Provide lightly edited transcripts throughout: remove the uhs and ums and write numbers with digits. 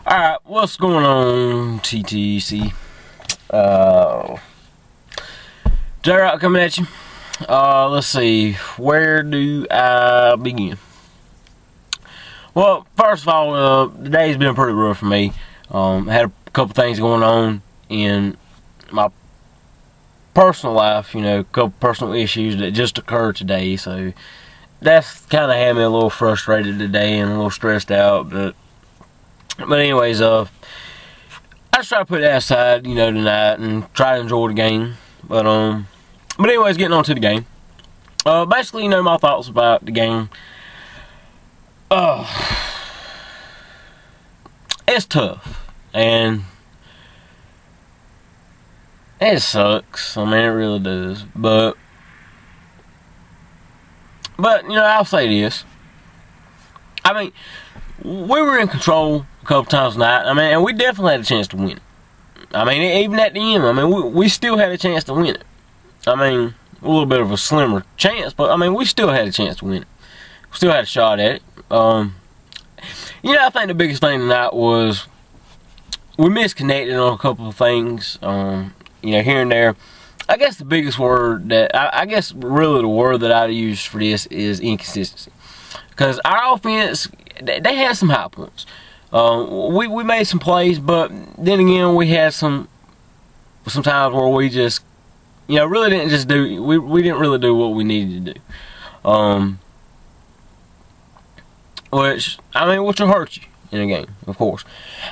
Alright, what's going on, TTC? J-Rock coming at you. Let's see, where do I begin? Well, first of all, the day's been pretty rough for me. Had a couple things going on in my personal life, a couple personal issues that just occurred today, so that's kind of had me a little frustrated today and a little stressed out, but anyways, I just try to put that aside, tonight and try to enjoy the game. But anyways, getting on to the game. Basically, my thoughts about the game. It's tough, and it sucks. I mean, it really does. But I'll say this. I mean, we were in control a couple times tonight. I mean, and we definitely had a chance to win it. I mean, even at the end, I mean, we still had a chance to win it. I mean, a little bit of a slimmer chance, but I mean, we still had a chance to win it. We still had a shot at it. I think the biggest thing tonight was we misconnected on a couple of things. Here and there. I guess the biggest word that I guess really the word that I'd use for this is inconsistency. Because our offense, they had some high points. We made some plays, but then again, we had some times where we just, really didn't just do. We didn't really do what we needed to do. Which will hurt you in a game, of course.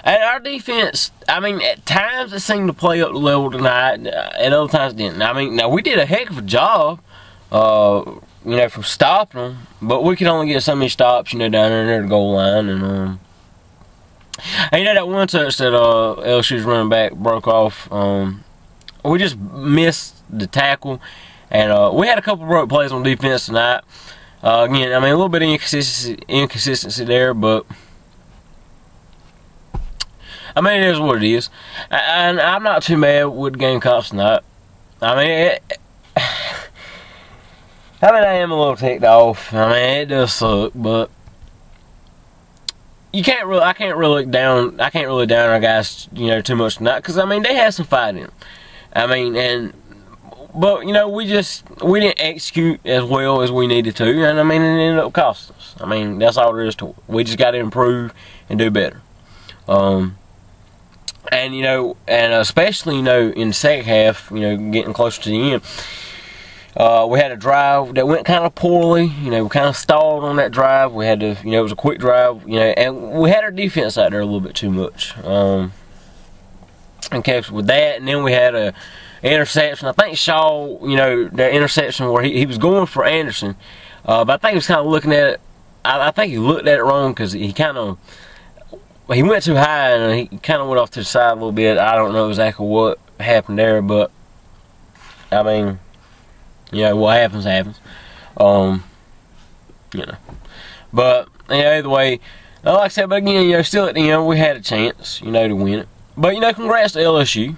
And our defense, I mean, at times it seemed to play up the level tonight. At other times it didn't. I mean, now we did a heck of a job. From stopping them, but we could only get so many stops, down there near the goal line, and that one touch that LSU's running back broke off, we just missed the tackle, and we had a couple broke plays on defense tonight. Again, I mean, a little bit of inconsistency there, but I mean, it is what it is, and I'm not too mad with the Gamecocks tonight. I mean, I am a little ticked off. I mean, it does suck, but I can't really look down our guys, too much tonight, because I mean, they had some fight in them. I mean, but we didn't execute as well as we needed to, and I mean, it ended up costing us. I mean, that's all there is to it. We just got to improve and do better. And especially in the second half, getting closer to the end. We had a drive that went kind of poorly. We kind of stalled on that drive. We had to, it was a quick drive, and we had our defense out there a little bit too much. And kept with that, and then we had a interception. I think Shaw, that interception where he was going for Anderson, but I think he was kind of looking at it. I think he looked at it wrong because he went too high and he kind of went off to the side a little bit. I don't know exactly what happened there, but I mean, what happens, happens. But, either way, like I said, but again, still at the end, we had a chance, to win it. But, congrats to LSU.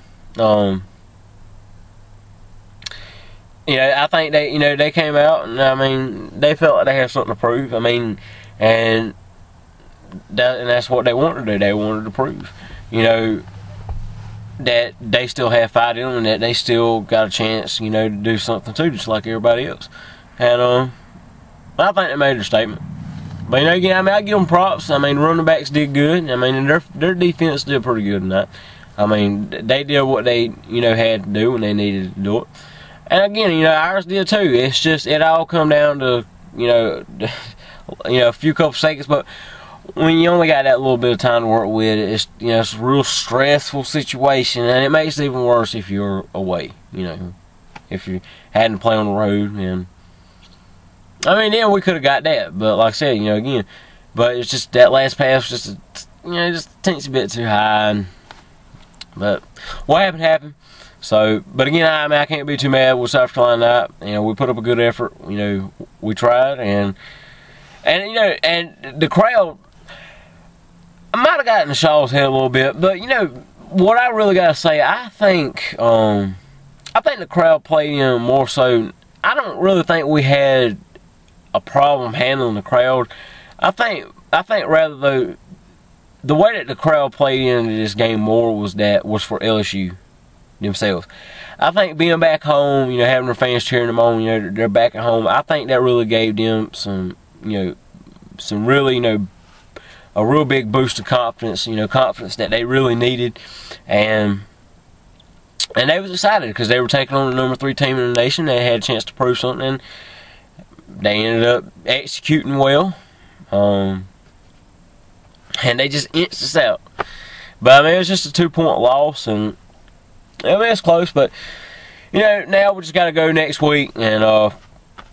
I think they, they came out, and, I mean, they felt like they had something to prove. I mean, and that's what they wanted to do. They wanted to prove, that they still have fight in them and that they still got a chance, to do something too, just like everybody else. And I think they made their statement. But again, I mean, I give them props. I mean, running backs did good. I mean, their defense did pretty good tonight. I mean, they did what they had to do when they needed to do it. And again, ours did too. It's just it all come down to a few couple seconds, but when you only got that little bit of time to work with, it's it's a real stressful situation, and it makes it even worse if you're away. If you hadn't to play on the road, and I mean, then we could have got that, but like I said, again, but it's just that last pass was just just a teensy bit too high, but what happened. So, but again, I mean, I can't be too mad with South Carolina tonight. We put up a good effort. We tried, and the crowd. I might have gotten the Shaw's head a little bit, but what I really gotta say, I think the crowd played in more so. I don't really think we had a problem handling the crowd. I think rather though the way that the crowd played into this game more was for LSU themselves. I think being back home, you know, having their fans cheering them on, you know, they're back at home. I think that really gave them some, you know, some really, you know, a real big boost of confidence, you know, confidence that they really needed. And they was excited because they were taking on the number 3 team in the nation. They had a chance to prove something. They ended up executing well. And they just inched us out. But, I mean, it was just a 2-point loss. And, I mean, it's close. But, you know, now we just got to go next week and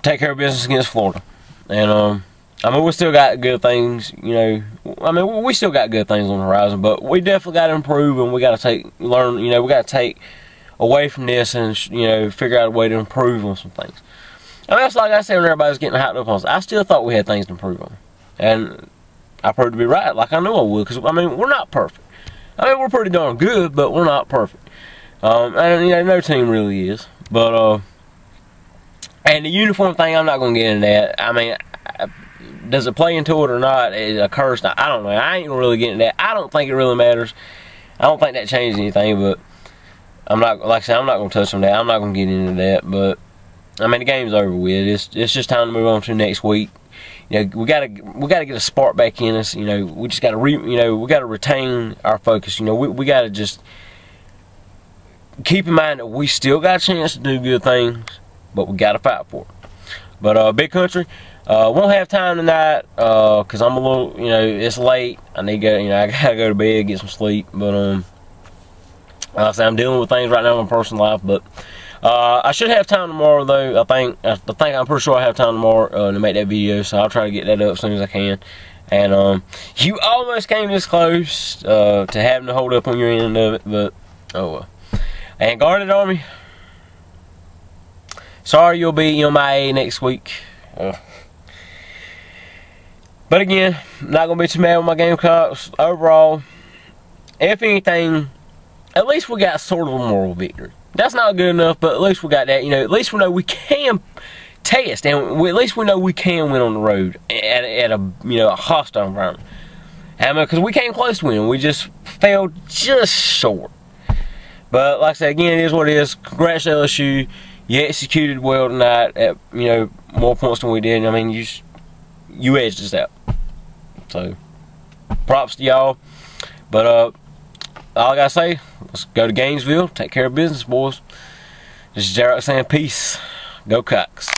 take care of business against Florida. And, I mean, we still got good things, you know. I mean, we still got good things on the horizon. But we definitely got to improve. And we got to learn, you know, we got to take away from this and, you know, figure out a way to improve on some things. I mean, it's like I said when everybody was getting hyped up on us. I still thought we had things to improve on. And I proved to be right, like I knew I would. Because, I mean, we're not perfect. I mean, we're pretty darn good, but we're not perfect. And, you know, no team really is. But, and the uniform thing, I'm not going to get into that. I mean, does it play into it or not? It occurs. I don't know. I ain't going to really get into that. I don't think it really matters. I don't think that changes anything, but I'm not, like I said, I'm not going to touch on that. I'm not going to get into that, but I mean, the game's over with. It's just time to move on to next week. You know, we gotta get a spark back in us. You know, we just gotta we gotta retain our focus. You know, we gotta just keep in mind that we still got a chance to do good things, but we gotta fight for it. But Big Country, won't have time tonight because I'm a little, you know, it's late. I need to go, you know, I gotta go to bed, get some sleep. But like I said, I'm dealing with things right now in my personal life. But I should have time tomorrow, though. I'm pretty sure I have time tomorrow to make that video, so I'll try to get that up as soon as I can. And you almost came this close to having to hold up on your end of it, but oh well. And Guarded Army, sorry you'll be MIA next week. But again, I'm not gonna be too mad with my Gamecocks overall. If anything, at least we got sort of a moral victory. That's not good enough, but at least we got that. You know, at least we know we can test, and at least we know we can win on the road at a, you know, a hostile environment. And because we came close to winning, we just fell just short. But like I said, again, it is what it is. Congrats to LSU. You executed well tonight at, you know, more points than we did. I mean, you edged us out. So props to y'all. But all I gotta say, let's go to Gainesville, take care of business, boys. This is Jarrett saying peace. Go Cox.